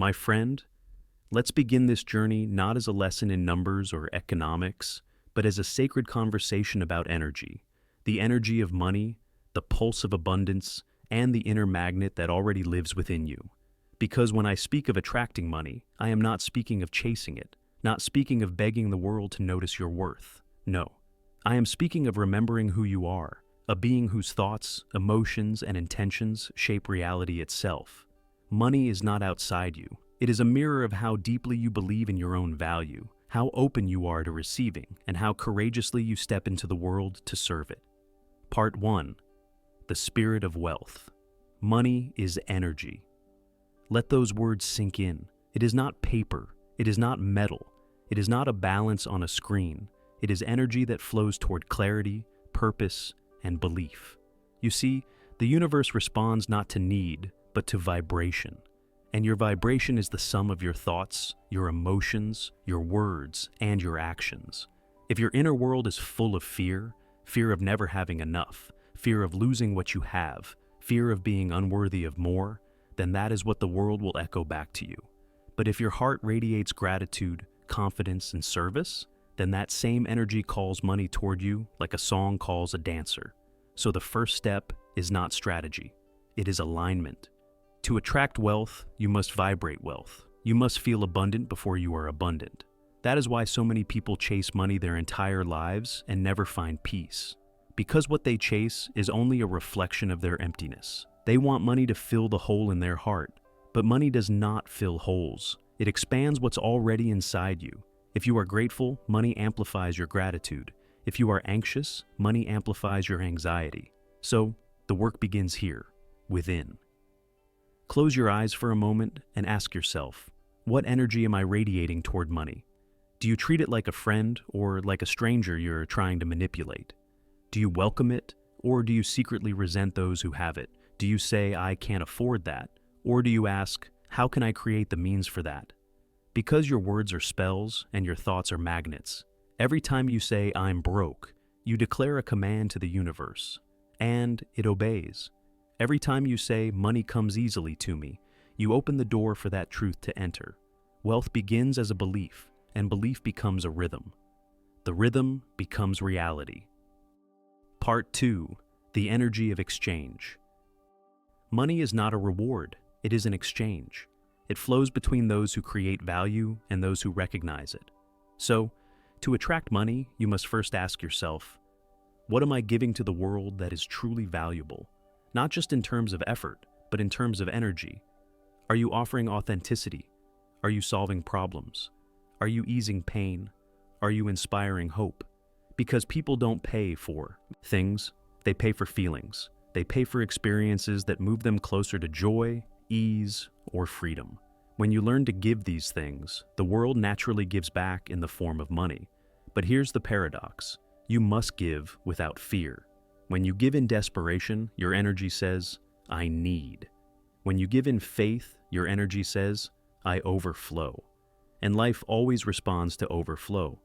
My friend, let's begin this journey not as a lesson in numbers or economics, but as a sacred conversation about energy, the energy of money, the pulse of abundance, and the inner magnet that already lives within you. Because when I speak of attracting money, I am not speaking of chasing it, not speaking of begging the world to notice your worth. No, I am speaking of remembering who you are, a being whose thoughts, emotions, and intentions shape reality itself. Money is not outside you. It is a mirror of how deeply you believe in your own value, how open you are to receiving, and how courageously you step into the world to serve it. Part 1. The Spirit of Wealth. Money is energy. Let those words sink in. It is not paper. It is not metal. It is not a balance on a screen. It is energy that flows toward clarity, purpose, and belief. You see, the universe responds not to need, but to vibration. And your vibration is the sum of your thoughts, your emotions, your words, and your actions. If your inner world is full of fear, fear of never having enough, fear of losing what you have, fear of being unworthy of more, then that is what the world will echo back to you. But if your heart radiates gratitude, confidence, and service, then that same energy calls money toward you like a song calls a dancer. So the first step is not strategy, it is alignment. To attract wealth, you must vibrate wealth. You must feel abundant before you are abundant. That is why so many people chase money their entire lives and never find peace. Because what they chase is only a reflection of their emptiness. They want money to fill the hole in their heart, but money does not fill holes. It expands what's already inside you. If you are grateful, money amplifies your gratitude. If you are anxious, money amplifies your anxiety. So, the work begins here, within. Close your eyes for a moment and ask yourself, what energy am I radiating toward money? Do you treat it like a friend or like a stranger you're trying to manipulate? Do you welcome it, or do you secretly resent those who have it? Do you say, I can't afford that? Or do you ask, how can I create the means for that? Because your words are spells and your thoughts are magnets, every time you say, I'm broke, you declare a command to the universe, and it obeys. Every time you say, money comes easily to me, you open the door for that truth to enter. Wealth begins as a belief, and belief becomes a rhythm. The rhythm becomes reality. Part 2. The Energy of Exchange. Money is not a reward, it is an exchange. It flows between those who create value and those who recognize it. So, to attract money, you must first ask yourself, what am I giving to the world that is truly valuable? Not just in terms of effort, but in terms of energy. Are you offering authenticity? Are you solving problems? Are you easing pain? Are you inspiring hope? Because people don't pay for things, they pay for feelings. They pay for experiences that move them closer to joy, ease, or freedom. When you learn to give these things, the world naturally gives back in the form of money. But here's the paradox. You must give without fear. When you give in desperation, your energy says, I need. When you give in faith, your energy says, I overflow. And life always responds to overflow.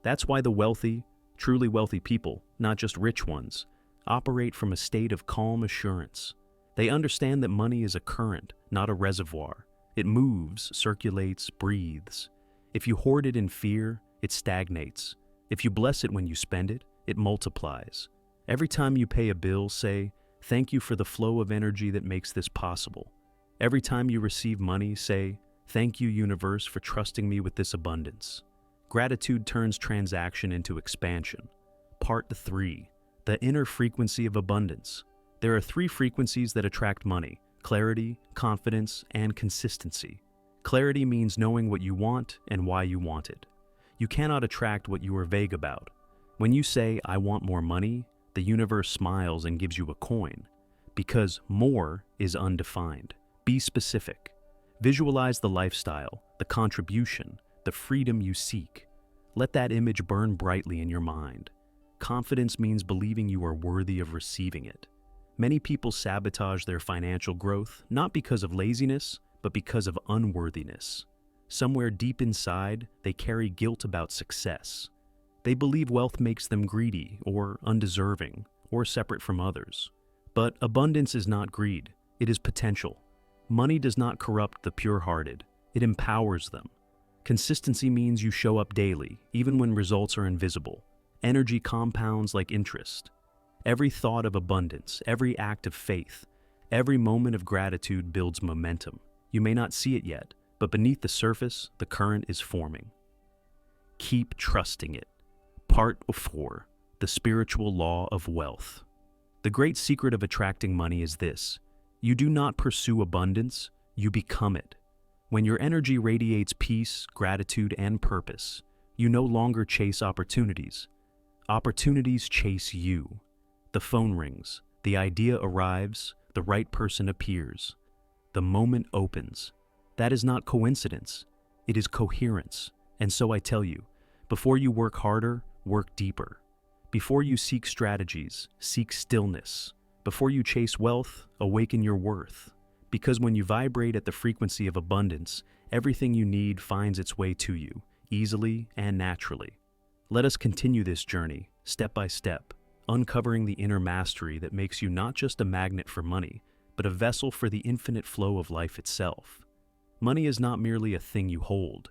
That's why the wealthy, truly wealthy people, not just rich ones, operate from a state of calm assurance. They understand that money is a current, not a reservoir. It moves, circulates, breathes. If you hoard it in fear, it stagnates. If you bless it when you spend it, it multiplies. Every time you pay a bill, say, thank you for the flow of energy that makes this possible. Every time you receive money, say, thank you, universe, for trusting me with this abundance. Gratitude turns transaction into expansion. Part 3. The Inner Frequency of Abundance. There are 3 frequencies that attract money: clarity, confidence, and consistency. Clarity means knowing what you want and why you want it. You cannot attract what you are vague about. When you say, I want more money, the universe smiles and gives you a coin. Because more is undefined. Be specific. Visualize the lifestyle, the contribution, the freedom you seek. Let that image burn brightly in your mind. Confidence means believing you are worthy of receiving it. Many people sabotage their financial growth, not because of laziness, but because of unworthiness. Somewhere deep inside, they carry guilt about success. They believe wealth makes them greedy or undeserving or separate from others. But abundance is not greed, it is potential. Money does not corrupt the pure-hearted. It empowers them. Consistency means you show up daily, even when results are invisible. Energy compounds like interest. Every thought of abundance, every act of faith, every moment of gratitude builds momentum. You may not see it yet, but beneath the surface, the current is forming. Keep trusting it. Part 4. The Spiritual Law of Wealth. The great secret of attracting money is this: you do not pursue abundance, you become it. When your energy radiates peace, gratitude, and purpose, you no longer chase opportunities. Opportunities chase you. The phone rings, the idea arrives, the right person appears. The moment opens. That is not coincidence, it is coherence. And so I tell you, before you work harder, work deeper. Before you seek strategies, seek stillness. Before you chase wealth, awaken your worth. Because when you vibrate at the frequency of abundance, everything you need finds its way to you, easily and naturally. Let us continue this journey, step by step, uncovering the inner mastery that makes you not just a magnet for money, but a vessel for the infinite flow of life itself. Money is not merely a thing you hold.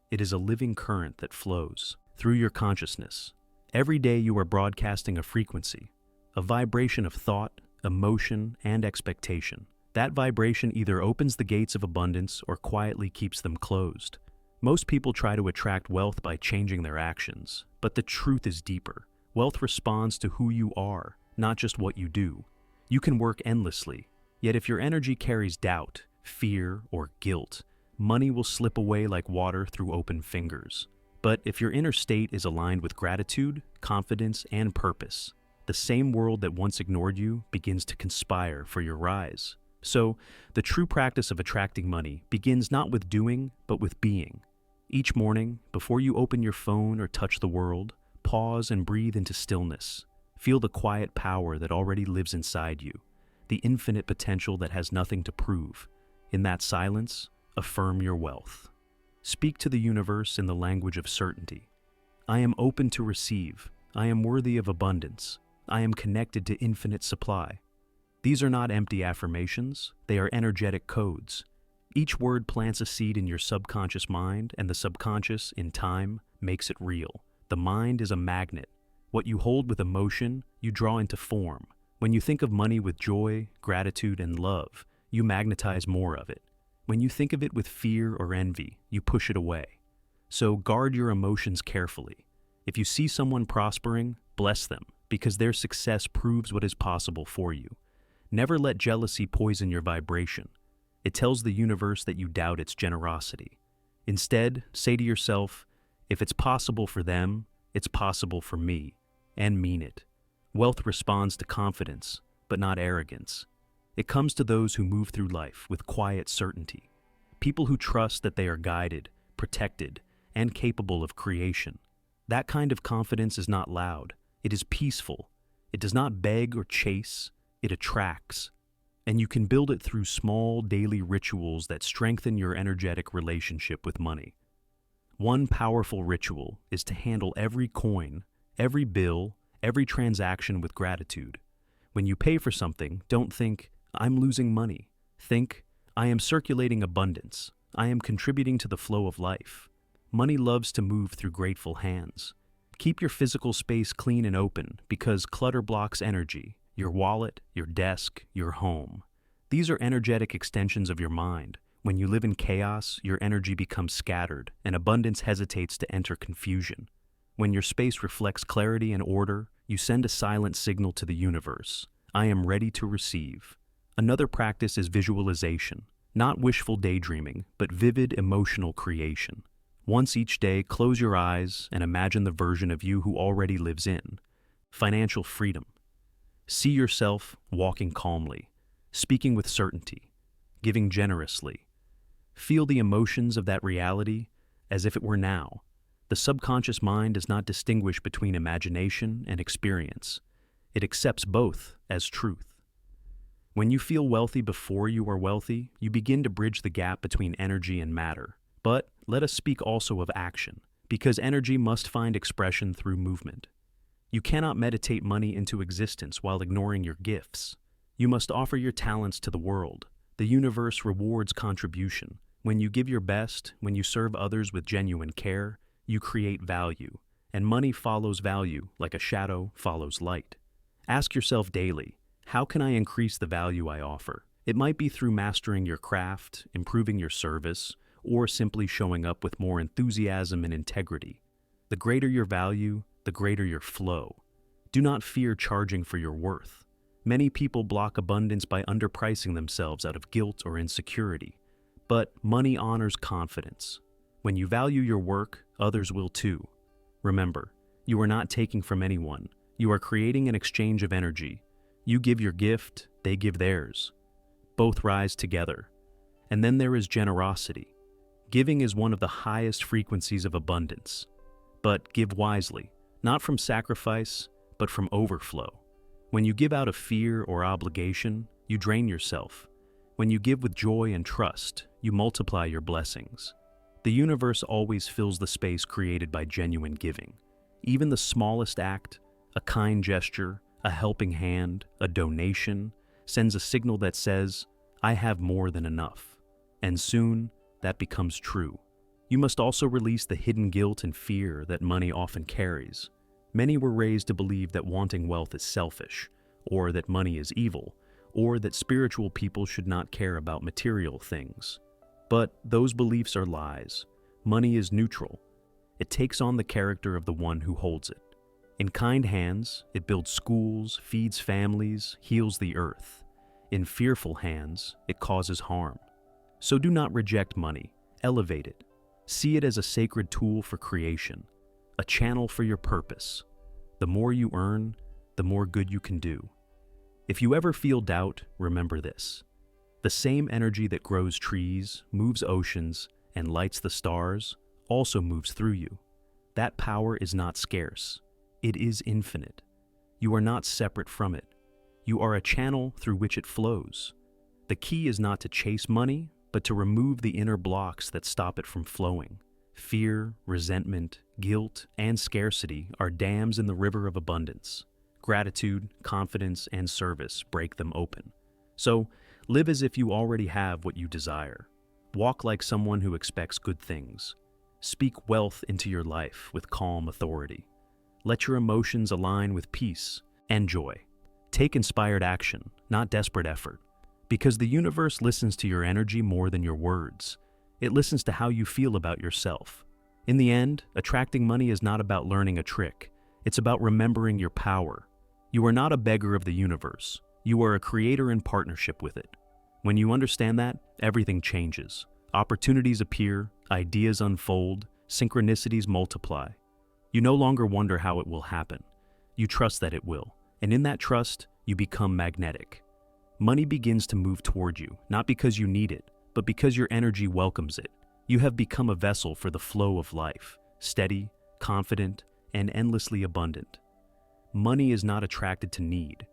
It is a living current that flows through your consciousness. Every day you are broadcasting a frequency, a vibration of thought, emotion, and expectation. That vibration either opens the gates of abundance or quietly keeps them closed. Most people try to attract wealth by changing their actions, but the truth is deeper. Wealth responds to who you are, not just what you do. You can work endlessly, yet if your energy carries doubt, fear, or guilt, money will slip away like water through open fingers. But if your inner state is aligned with gratitude, confidence, and purpose, the same world that once ignored you begins to conspire for your rise. So, the true practice of attracting money begins not with doing, but with being. Each morning, before you open your phone or touch the world, pause and breathe into stillness. Feel the quiet power that already lives inside you, the infinite potential that has nothing to prove. In that silence, affirm your wealth. Speak to the universe in the language of certainty. I am open to receive. I am worthy of abundance. I am connected to infinite supply. These are not empty affirmations, they are energetic codes. Each word plants a seed in your subconscious mind, and the subconscious, in time, makes it real. The mind is a magnet. What you hold with emotion, you draw into form. When you think of money with joy, gratitude, and love, you magnetize more of it. When you think of it with fear or envy, you push it away. So guard your emotions carefully. If you see someone prospering, bless them, because their success proves what is possible for you. Never let jealousy poison your vibration. It tells the universe that you doubt its generosity. Instead, say to yourself, if it's possible for them, it's possible for me, and mean it. Wealth responds to confidence, but not arrogance. It comes to those who move through life with quiet certainty. People who trust that they are guided, protected, and capable of creation. That kind of confidence is not loud. It is peaceful. It does not beg or chase. It attracts. And you can build it through small daily rituals that strengthen your energetic relationship with money. One powerful ritual is to handle every coin, every bill, every transaction with gratitude. When you pay for something, don't think, I'm losing money. Think, I am circulating abundance. I am contributing to the flow of life. Money loves to move through grateful hands. Keep your physical space clean and open because clutter blocks energy. Your wallet, your desk, your home. These are energetic extensions of your mind. When you live in chaos, your energy becomes scattered, and abundance hesitates to enter confusion. When your space reflects clarity and order, you send a silent signal to the universe. I am ready to receive. Another practice is visualization. Not wishful daydreaming, but vivid emotional creation. Once each day, close your eyes and imagine the version of you who already lives in. Financial freedom. See yourself walking calmly, speaking with certainty, giving generously. Feel the emotions of that reality as if it were now. The subconscious mind does not distinguish between imagination and experience. It accepts both as truth. When you feel wealthy before you are wealthy, you begin to bridge the gap between energy and matter. But let us speak also of action, because energy must find expression through movement. You cannot meditate money into existence while ignoring your gifts. You must offer your talents to the world. The universe rewards contribution. When you give your best, when you serve others with genuine care, you create value, and money follows value like a shadow follows light. Ask yourself daily, how can I increase the value I offer? It might be through mastering your craft, improving your service, or simply showing up with more enthusiasm and integrity. The greater your value, the greater your flow. Do not fear charging for your worth. Many people block abundance by underpricing themselves out of guilt or insecurity. But money honors confidence. When you value your work, others will too. Remember, you are not taking from anyone. You are creating an exchange of energy. You give your gift, they give theirs. Both rise together. And then there is generosity. Giving is one of the highest frequencies of abundance. But give wisely, not from sacrifice, but from overflow. When you give out of fear or obligation, you drain yourself. When you give with joy and trust, you multiply your blessings. The universe always fills the space created by genuine giving. Even the smallest act, a kind gesture, a helping hand, a donation, sends a signal that says, I have more than enough. And soon, that becomes true. You must also release the hidden guilt and fear that money often carries. Many were raised to believe that wanting wealth is selfish, or that money is evil, or that spiritual people should not care about material things. But those beliefs are lies. Money is neutral. It takes on the character of the one who holds it. In kind hands, it builds schools, feeds families, heals the earth. In fearful hands, it causes harm. So do not reject money. Elevate it. See it as a sacred tool for creation, a channel for your purpose. The more you earn, the more good you can do. If you ever feel doubt, remember this. The same energy that grows trees, moves oceans, and lights the stars also moves through you. That power is not scarce. It is infinite. You are not separate from it. You are a channel through which it flows. The key is not to chase money, but to remove the inner blocks that stop it from flowing. Fear, resentment, guilt, and scarcity are dams in the river of abundance. Gratitude, confidence, and service break them open. So, live as if you already have what you desire. Walk like someone who expects good things. Speak wealth into your life with calm authority. Let your emotions align with peace and joy. Take inspired action, not desperate effort, because the universe listens to your energy more than your words. It listens to how you feel about yourself. In the end, attracting money is not about learning a trick. It's about remembering your power. You are not a beggar of the universe. You are a creator in partnership with it. When you understand that, everything changes. Opportunities appear, ideas unfold, synchronicities multiply. You no longer wonder how it will happen. You trust that it will. And in that trust, you become magnetic. Money begins to move toward you, not because you need it, but because your energy welcomes it. You have become a vessel for the flow of life, steady, confident, and endlessly abundant. Money is not attracted to need.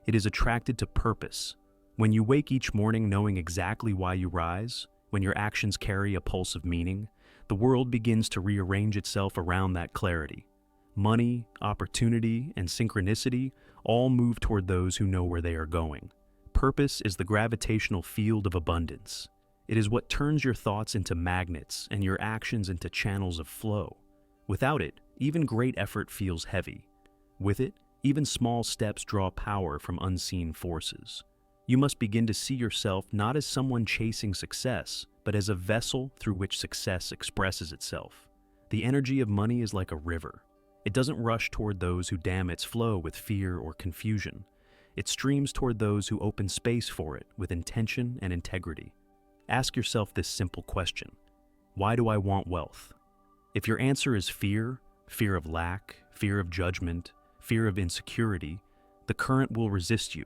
It is attracted to purpose. When you wake each morning knowing exactly why you rise, when your actions carry a pulse of meaning, the world begins to rearrange itself around that clarity. Money, opportunity, and synchronicity all move toward those who know where they are going. Purpose is the gravitational field of abundance. It is what turns your thoughts into magnets and your actions into channels of flow. Without it, even great effort feels heavy. With it, even small steps draw power from unseen forces. You must begin to see yourself not as someone chasing success, but as a vessel through which success expresses itself. The energy of money is like a river. It doesn't rush toward those who dam its flow with fear or confusion. It streams toward those who open space for it with intention and integrity. Ask yourself this simple question: why do I want wealth? If your answer is fear, fear of lack, fear of judgment, fear of insecurity, the current will resist you.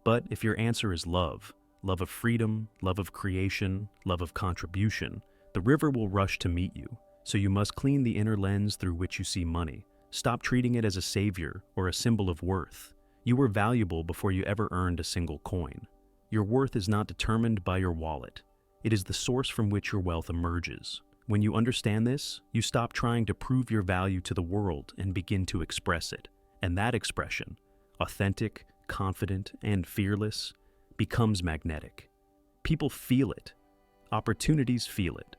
But if your answer is love, love of freedom, love of creation, love of contribution, the river will rush to meet you. So you must clean the inner lens through which you see money. Stop treating it as a savior or a symbol of worth. You were valuable before you ever earned a single coin. Your worth is not determined by your wallet. It is the source from which your wealth emerges. When you understand this, you stop trying to prove your value to the world and begin to express it. And that expression, authentic, confident, and fearless, becomes magnetic. People feel it. Opportunities feel it.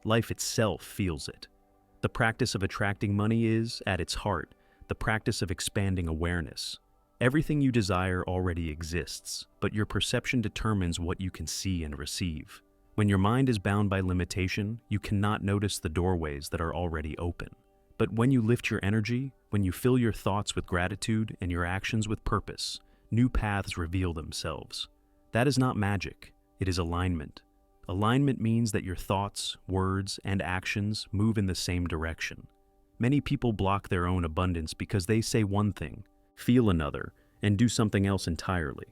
Life itself feels it. The practice of attracting money is, at its heart, the practice of expanding awareness. Everything you desire already exists, but your perception determines what you can see and receive. When your mind is bound by limitation, you cannot notice the doorways that are already open. But when you lift your energy, when you fill your thoughts with gratitude and your actions with purpose, new paths reveal themselves. That is not magic, it is alignment. Alignment means that your thoughts, words, and actions move in the same direction. Many people block their own abundance because they say one thing, feel another, and do something else entirely.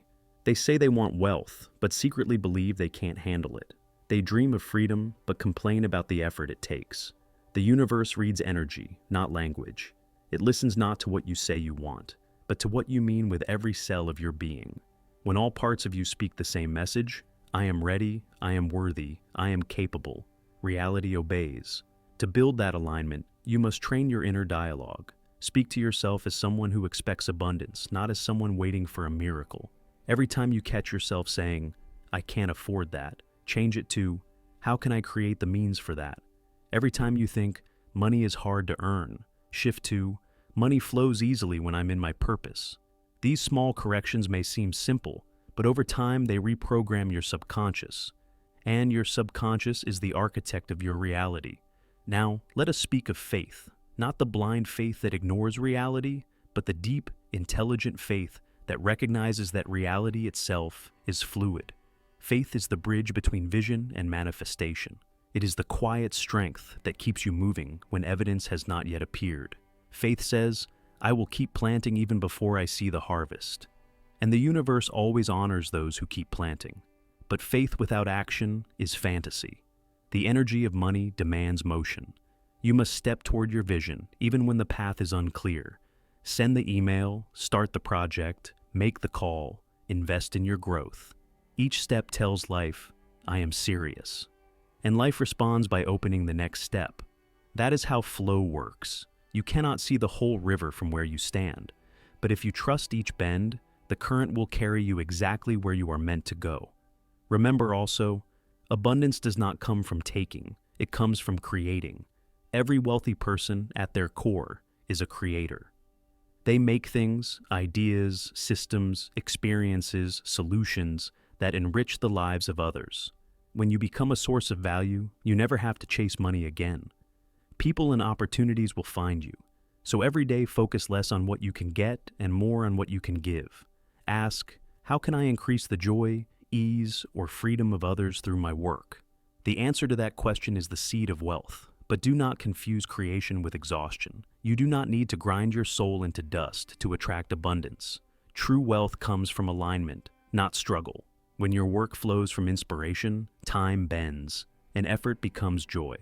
They say they want wealth, but secretly believe they can't handle it. They dream of freedom, but complain about the effort it takes. The universe reads energy, not language. It listens not to what you say you want, but to what you mean with every cell of your being. When all parts of you speak the same message, I am ready, I am worthy, I am capable, reality obeys. To build that alignment, you must train your inner dialogue. Speak to yourself as someone who expects abundance, not as someone waiting for a miracle. Every time you catch yourself saying, I can't afford that, change it to, how can I create the means for that? Every time you think, money is hard to earn, shift to, money flows easily when I'm in my purpose. These small corrections may seem simple, but over time they reprogram your subconscious. And your subconscious is the architect of your reality. Now, let us speak of faith, not the blind faith that ignores reality, but the deep, intelligent faith that recognizes that reality itself is fluid. Faith is the bridge between vision and manifestation. It is the quiet strength that keeps you moving when evidence has not yet appeared. Faith says, I will keep planting even before I see the harvest. And the universe always honors those who keep planting. But faith without action is fantasy. The energy of money demands motion. You must step toward your vision, even when the path is unclear. Send the email, start the project, make the call, invest in your growth. Each step tells life, I am serious. And life responds by opening the next step. That is how flow works. You cannot see the whole river from where you stand, but if you trust each bend, the current will carry you exactly where you are meant to go. Remember also, abundance does not come from taking, it comes from creating. Every wealthy person, at their core, is a creator. They make things, ideas, systems, experiences, solutions that enrich the lives of others. When you become a source of value, you never have to chase money again. People and opportunities will find you. So every day focus less on what you can get and more on what you can give. Ask, how can I increase the joy, ease, or freedom of others through my work? The answer to that question is the seed of wealth. But do not confuse creation with exhaustion. You do not need to grind your soul into dust to attract abundance. True wealth comes from alignment, not struggle. When your work flows from inspiration, time bends, and effort becomes joy.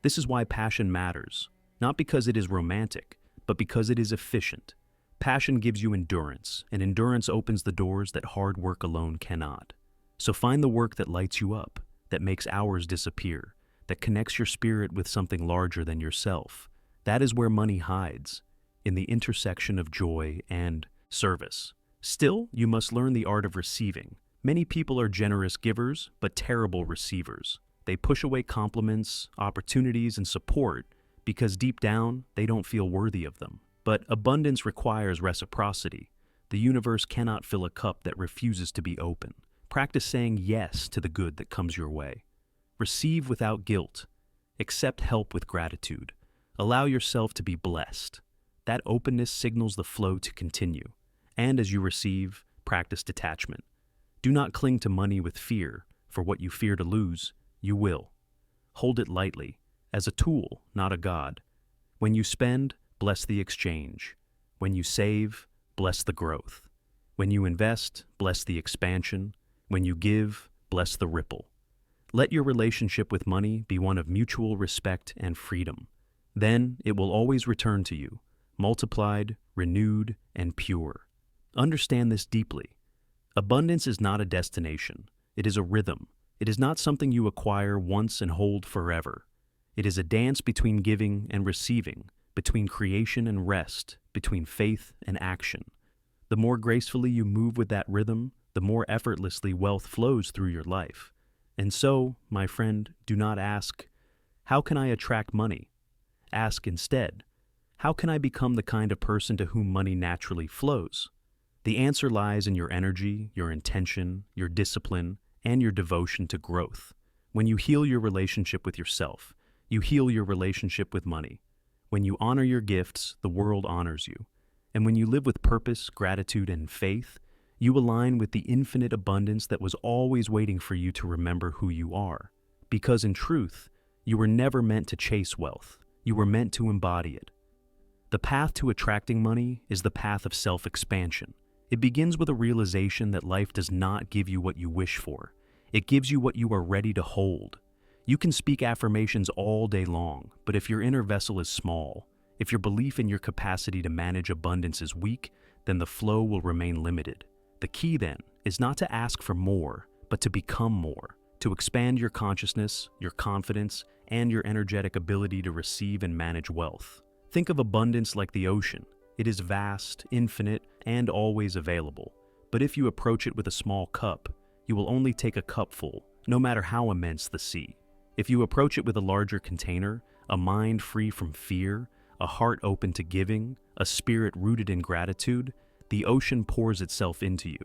This is why passion matters, not because it is romantic, but because it is efficient. Passion gives you endurance, and endurance opens the doors that hard work alone cannot. So find the work that lights you up, that makes hours disappear, that connects your spirit with something larger than yourself. That is where money hides, in the intersection of joy and service. Still, you must learn the art of receiving. Many people are generous givers, but terrible receivers. They push away compliments, opportunities, and support because deep down, they don't feel worthy of them. But abundance requires reciprocity. The universe cannot fill a cup that refuses to be open. Practice saying yes to the good that comes your way. Receive without guilt. Accept help with gratitude. Allow yourself to be blessed. That openness signals the flow to continue. And as you receive, practice detachment. Do not cling to money with fear, for what you fear to lose, you will. Hold it lightly, as a tool, not a god. When you spend, bless the exchange. When you save, bless the growth. When you invest, bless the expansion. When you give, bless the ripple. Let your relationship with money be one of mutual respect and freedom. Then it will always return to you, multiplied, renewed, and pure. Understand this deeply. Abundance is not a destination. It is a rhythm. It is not something you acquire once and hold forever. It is a dance between giving and receiving, between creation and rest, between faith and action. The more gracefully you move with that rhythm, the more effortlessly wealth flows through your life. And so, my friend, do not ask, how can I attract money? Ask instead, how can I become the kind of person to whom money naturally flows? The answer lies in your energy, your intention, your discipline, and your devotion to growth. When you heal your relationship with yourself, you heal your relationship with money. When you honor your gifts, the world honors you. And when you live with purpose, gratitude, and faith, you align with the infinite abundance that was always waiting for you to remember who you are. Because in truth, you were never meant to chase wealth. You were meant to embody it. The path to attracting money is the path of self-expansion. It begins with a realization that life does not give you what you wish for. It gives you what you are ready to hold. You can speak affirmations all day long, but if your inner vessel is small, if your belief in your capacity to manage abundance is weak, then the flow will remain limited. The key, then, is not to ask for more, but to become more, to expand your consciousness, your confidence, and your energetic ability to receive and manage wealth. Think of abundance like the ocean. It is vast, infinite, and always available. But if you approach it with a small cup, you will only take a cupful, no matter how immense the sea. If you approach it with a larger container, a mind free from fear, a heart open to giving, a spirit rooted in gratitude, the ocean pours itself into you.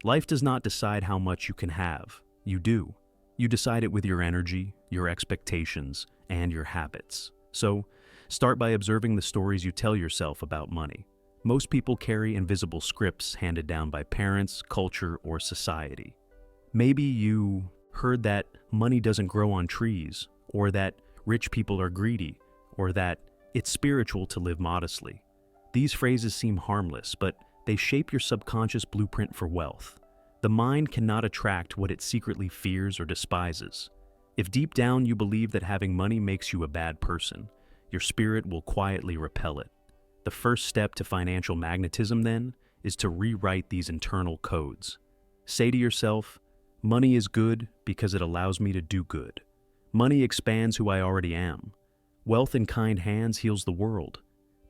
Life does not decide how much you can have. You do. You decide it with your energy, your expectations, and your habits. So, start by observing the stories you tell yourself about money. Most people carry invisible scripts handed down by parents, culture, or society. Maybe you heard that money doesn't grow on trees, or that rich people are greedy, or that it's spiritual to live modestly. These phrases seem harmless, but they shape your subconscious blueprint for wealth. The mind cannot attract what it secretly fears or despises. If deep down you believe that having money makes you a bad person, your spirit will quietly repel it. The first step to financial magnetism, then, is to rewrite these internal codes. Say to yourself, money is good because it allows me to do good. Money expands who I already am. Wealth in kind hands heals the world.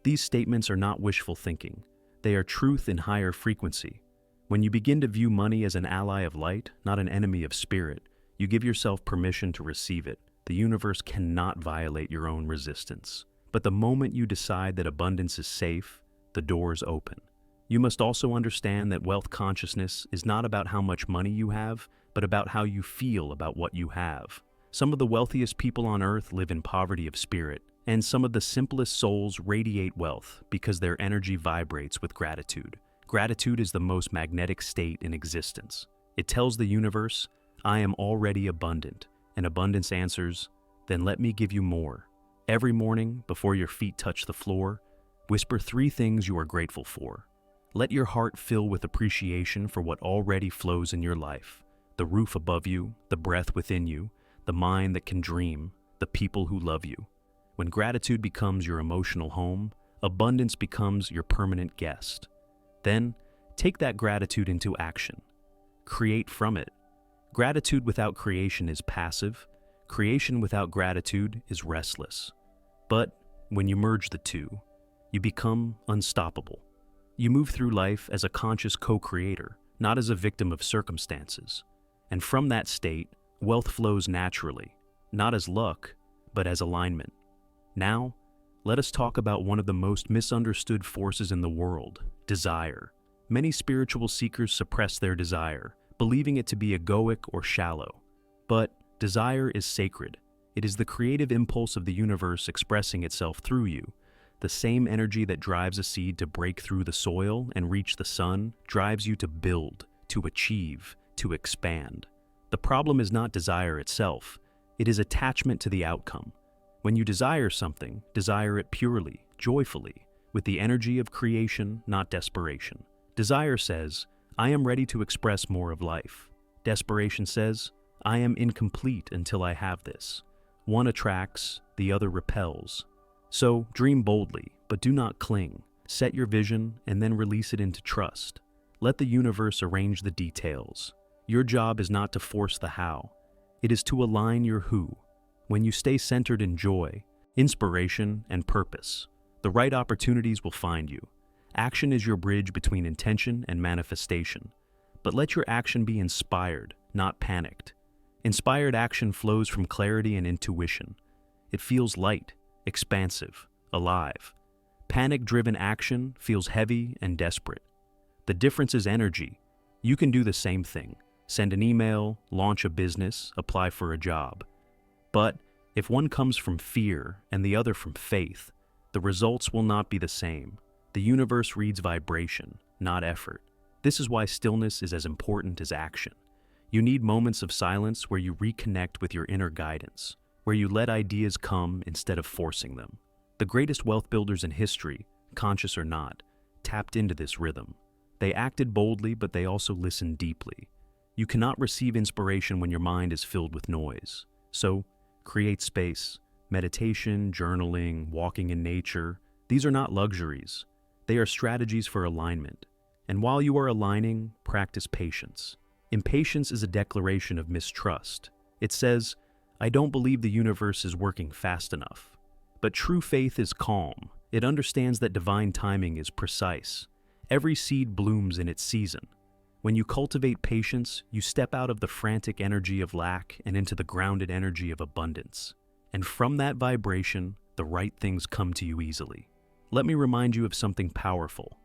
These statements are not wishful thinking. They are truth in higher frequency. When you begin to view money as an ally of light, not an enemy of spirit, you give yourself permission to receive it. The universe cannot violate your own resistance. But the moment you decide that abundance is safe, the doors open. You must also understand that wealth consciousness is not about how much money you have, but about how you feel about what you have. Some of the wealthiest people on earth live in poverty of spirit, and some of the simplest souls radiate wealth because their energy vibrates with gratitude. Gratitude is the most magnetic state in existence. It tells the universe, I am already abundant, and abundance answers, then let me give you more. Every morning, before your feet touch the floor, whisper 3 things you are grateful for. Let your heart fill with appreciation for what already flows in your life. The roof above you, the breath within you, the mind that can dream, the people who love you. When gratitude becomes your emotional home, abundance becomes your permanent guest. Then, take that gratitude into action. Create from it. Gratitude without creation is passive. Creation without gratitude is restless. But when you merge the two, you become unstoppable. You move through life as a conscious co-creator, not as a victim of circumstances. And from that state, wealth flows naturally, not as luck, but as alignment. Now, let us talk about one of the most misunderstood forces in the world, desire. Many spiritual seekers suppress their desire, believing it to be egoic or shallow. But desire is sacred. It is the creative impulse of the universe expressing itself through you. The same energy that drives a seed to break through the soil and reach the sun drives you to build, to achieve, to expand. The problem is not desire itself. It is attachment to the outcome. When you desire something, desire it purely, joyfully, with the energy of creation, not desperation. Desire says, I am ready to express more of life. Desperation says, I am incomplete until I have this. One attracts, the other repels. So, dream boldly, but do not cling. Set your vision and then release it into trust. Let the universe arrange the details. Your job is not to force the how. It is to align your who. When you stay centered in joy, inspiration, and purpose, the right opportunities will find you. Action is your bridge between intention and manifestation. But let your action be inspired, not panicked. Inspired action flows from clarity and intuition. It feels light, expansive, alive. Panic-driven action feels heavy and desperate. The difference is energy. You can do the same thing. Send an email, launch a business, apply for a job. But if one comes from fear and the other from faith, the results will not be the same. The universe reads vibration, not effort. This is why stillness is as important as action. You need moments of silence where you reconnect with your inner guidance, where you let ideas come instead of forcing them. The greatest wealth builders in history, conscious or not, tapped into this rhythm. They acted boldly, but they also listened deeply. You cannot receive inspiration when your mind is filled with noise. So, create space. Meditation, journaling, walking in nature, these are not luxuries. They are strategies for alignment. And while you are aligning, practice patience. Impatience is a declaration of mistrust. It says, I don't believe the universe is working fast enough. But true faith is calm. It understands that divine timing is precise. Every seed blooms in its season. When you cultivate patience, you step out of the frantic energy of lack and into the grounded energy of abundance. And from that vibration, the right things come to you easily. Let me remind you of something powerful.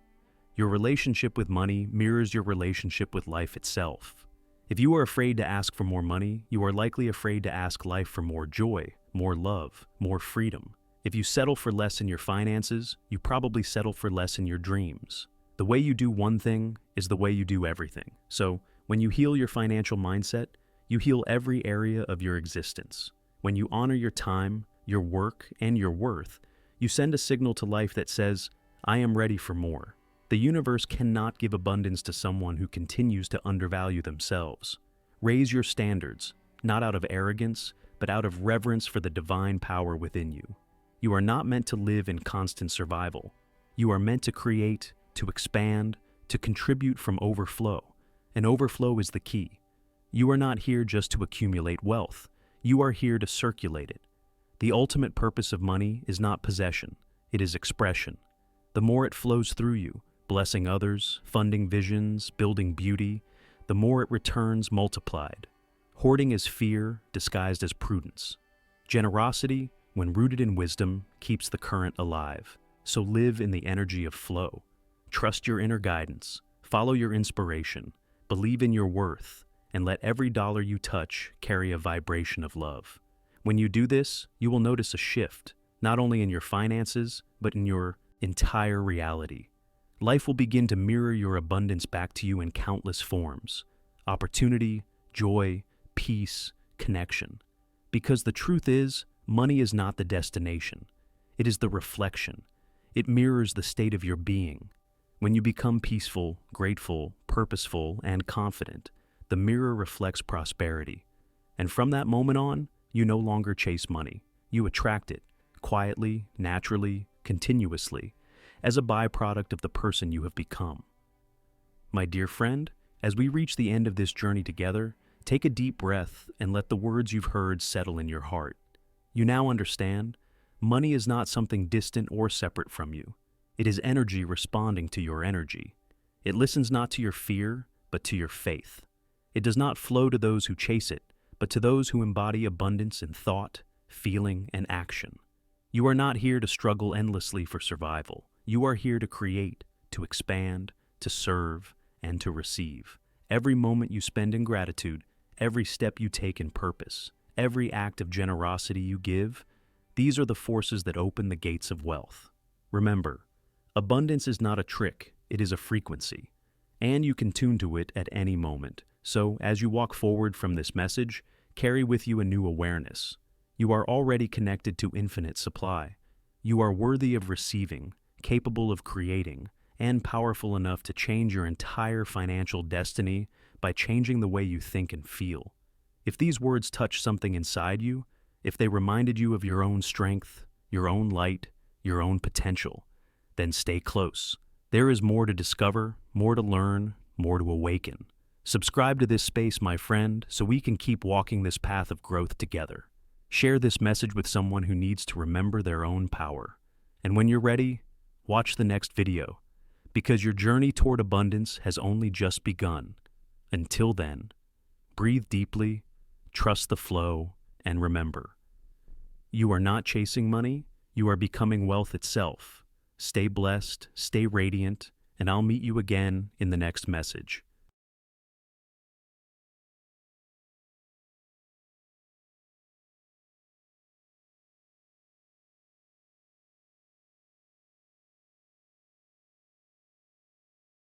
Your relationship with money mirrors your relationship with life itself. If you are afraid to ask for more money, you are likely afraid to ask life for more joy, more love, more freedom. If you settle for less in your finances, you probably settle for less in your dreams. The way you do one thing is the way you do everything. So, when you heal your financial mindset, you heal every area of your existence. When you honor your time, your work, and your worth, you send a signal to life that says, I am ready for more. The universe cannot give abundance to someone who continues to undervalue themselves. Raise your standards, not out of arrogance, but out of reverence for the divine power within you. You are not meant to live in constant survival. You are meant to create, to expand, to contribute from overflow. And overflow is the key. You are not here just to accumulate wealth. You are here to circulate it. The ultimate purpose of money is not possession, it is expression. The more it flows through you, blessing others, funding visions, building beauty, the more it returns multiplied. Hoarding is fear disguised as prudence. Generosity, when rooted in wisdom, keeps the current alive. So live in the energy of flow. Trust your inner guidance, follow your inspiration, believe in your worth, and let every dollar you touch carry a vibration of love. When you do this, you will notice a shift, not only in your finances, but in your entire reality. Life will begin to mirror your abundance back to you in countless forms: opportunity, joy, peace, connection. Because the truth is, money is not the destination. It is the reflection. It mirrors the state of your being. When you become peaceful, grateful, purposeful, and confident, the mirror reflects prosperity. And from that moment on, you no longer chase money. You attract it, quietly, naturally, continuously, as a byproduct of the person you have become. My dear friend, as we reach the end of this journey together, take a deep breath and let the words you've heard settle in your heart. You now understand, money is not something distant or separate from you. It is energy responding to your energy. It listens not to your fear, but to your faith. It does not flow to those who chase it, but to those who embody abundance in thought, feeling, and action. You are not here to struggle endlessly for survival. You are here to create, to expand, to serve, and to receive. Every moment you spend in gratitude, every step you take in purpose, every act of generosity you give, these are the forces that open the gates of wealth. Remember, abundance is not a trick, it is a frequency, and you can tune to it at any moment. So, as you walk forward from this message, carry with you a new awareness. You are already connected to infinite supply. You are worthy of receiving, capable of creating, and powerful enough to change your entire financial destiny by changing the way you think and feel. If these words touch something inside you, if they reminded you of your own strength, your own light, your own potential, then stay close. There is more to discover, more to learn, more to awaken. Subscribe to this space, my friend, so we can keep walking this path of growth together. Share this message with someone who needs to remember their own power. And when you're ready, watch the next video, because your journey toward abundance has only just begun. Until then, breathe deeply, trust the flow, and remember, you are not chasing money, you are becoming wealth itself. Stay blessed, stay radiant, and I'll meet you again in the next message.